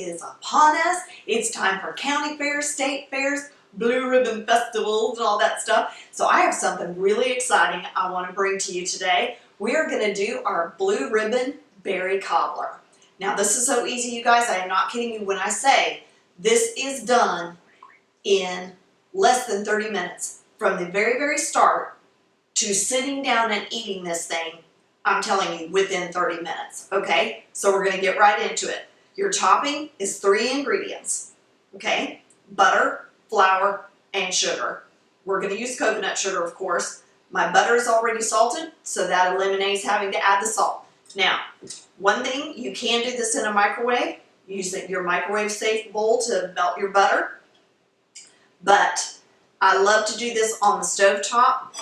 is upon us. It's time for county fairs, state fairs, blue ribbon festivals, and all that stuff. So I have something really exciting I want to bring to you today. We are going to do our blue ribbon berry cobbler. Now this is so easy, you guys. I am not kidding you when I say this is done in less than 30 minutes. From the very, very start to sitting down and eating this thing, I'm telling you, within 30 minutes, okay? So we're gonna get right into it. Your topping is 3 ingredients, okay? Butter, flour, and sugar. We're gonna use coconut sugar, of course. My butter is already salted, so that eliminates having to add the salt. Now, one thing, you can do this in a microwave. Use your microwave-safe bowl to melt your butter. But I love to do this on the stove top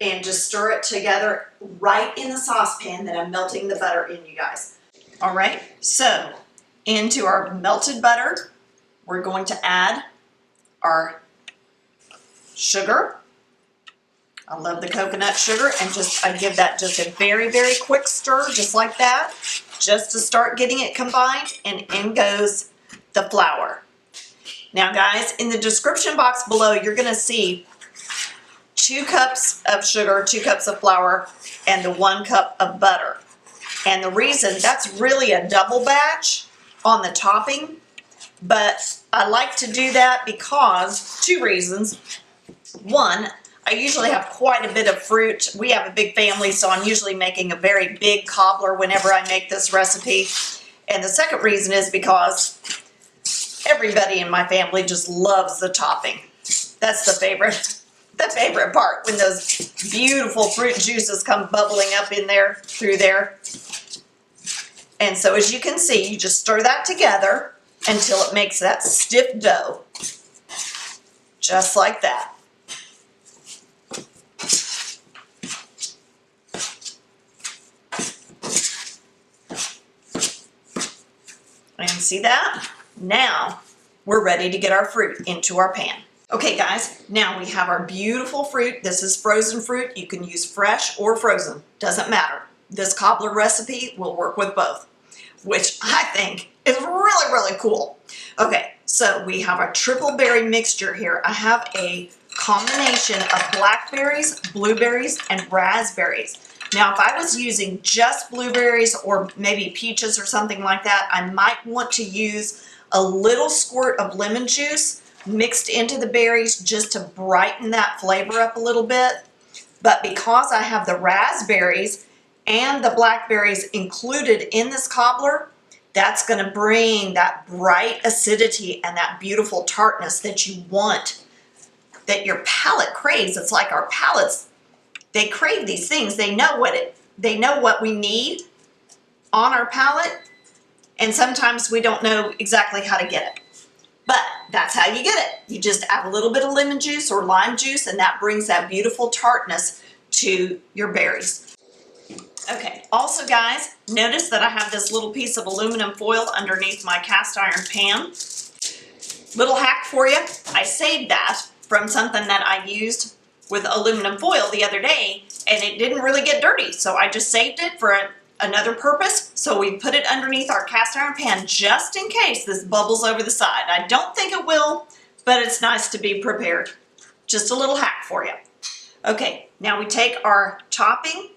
and just stir it together right in the saucepan that I'm melting the butter in, you guys. All right, so into our melted butter, we're going to add our sugar. I love the coconut sugar, and I give that just a very, very quick stir, just like that, just to start getting it combined, and in goes the flour. Now guys, in the description box below, you're gonna see 2 cups of sugar, 2 cups of flour, and the 1 cup of butter. And the reason, that's really a double batch on the topping, but I like to do that because 2 reasons. One, I usually have quite a bit of fruit. We have a big family, so I'm usually making a very big cobbler whenever I make this recipe. And the second reason is because everybody in my family just loves the topping. That's the favorite part, when those beautiful fruit juices come bubbling up in there, through there. And so as you can see, you just stir that together until it makes that stiff dough. Just like that. And see that? Now we're ready to get our fruit into our pan. Okay guys, now we have our beautiful fruit. This is frozen fruit. You can use fresh or frozen, doesn't matter. This cobbler recipe will work with both, which I think is really, really cool. Okay, so we have a triple berry mixture here. I have a combination of blackberries, blueberries, and raspberries. Now, if I was using just blueberries or maybe peaches or something like that, I might want to use a little squirt of lemon juice mixed into the berries just to brighten that flavor up a little bit. But because I have the raspberries and the blackberries included in this cobbler, that's going to bring that bright acidity and that beautiful tartness that you want, that your palate craves. It's like our palates, they crave these things. They know what we need on our palate, and sometimes we don't know exactly how to get it. But that's how you get it. You just add a little bit of lemon juice or lime juice, and that brings that beautiful tartness to your berries. Okay, also guys, notice that I have this little piece of aluminum foil underneath my cast iron pan. Little hack for you, I saved that from something that I used with aluminum foil the other day, and it didn't really get dirty, so I just saved it for another purpose. So we put it underneath our cast iron pan just in case this bubbles over the side. I don't think it will, but it's nice to be prepared. Just a little hack for you. Okay, now we take our topping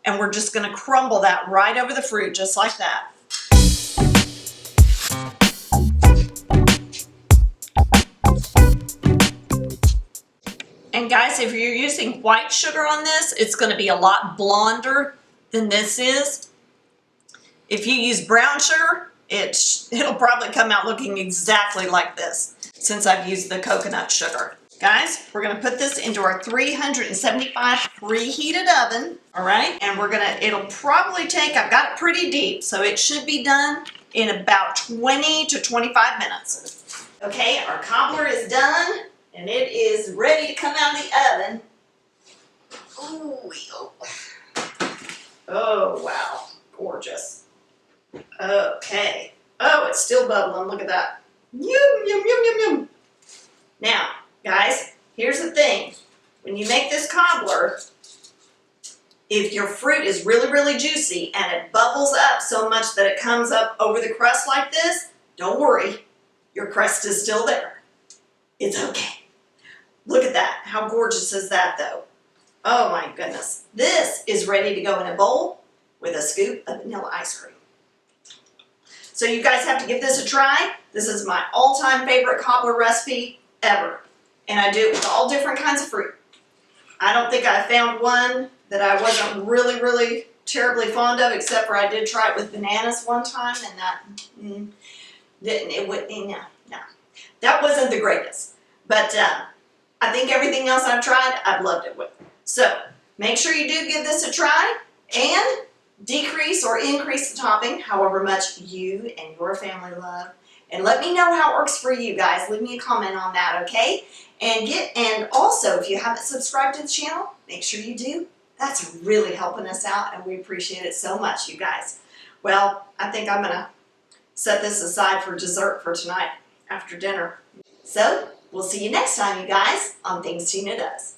and we're just going to crumble that right over the fruit, just like that. And guys, if you're using white sugar on this, it's going to be a lot blonder than this is. If you use brown sugar, it'll probably come out looking exactly like this, since I've used the coconut sugar. Guys, we're going to put this into our 375 preheated oven, all right? And it'll probably take, I've got it pretty deep, so it should be done in about 20 to 25 minutes. Okay, our cobbler is done. And it is ready to come out of the oven. Ooh, oh, wow. Gorgeous. Okay. Oh, it's still bubbling. Look at that. Yum, yum, yum, yum, yum. Now, guys, here's the thing. When you make this cobbler, if your fruit is really, really juicy and it bubbles up so much that it comes up over the crust like this, don't worry, your crust is still there. It's okay. Look at that. How gorgeous is that though? Oh my goodness. This is ready to go in a bowl with a scoop of vanilla ice cream. So you guys have to give this a try. This is my all-time favorite cobbler recipe ever. And I do it with all different kinds of fruit. I don't think I found one that I wasn't really terribly fond of, except for I did try it with bananas one time, and that no. That wasn't the greatest. But I think everything else I've tried, I've loved it with. So make sure you do give this a try and decrease or increase the topping however much you and your family love. And let me know how it works for you guys. Leave me a comment on that, okay? And also, if you haven't subscribed to the channel, make sure you do. That's really helping us out, and we appreciate it so much, you guys. Well, I think I'm gonna set this aside for dessert for tonight after dinner. So, we'll see you next time, you guys, on Things Tina Does.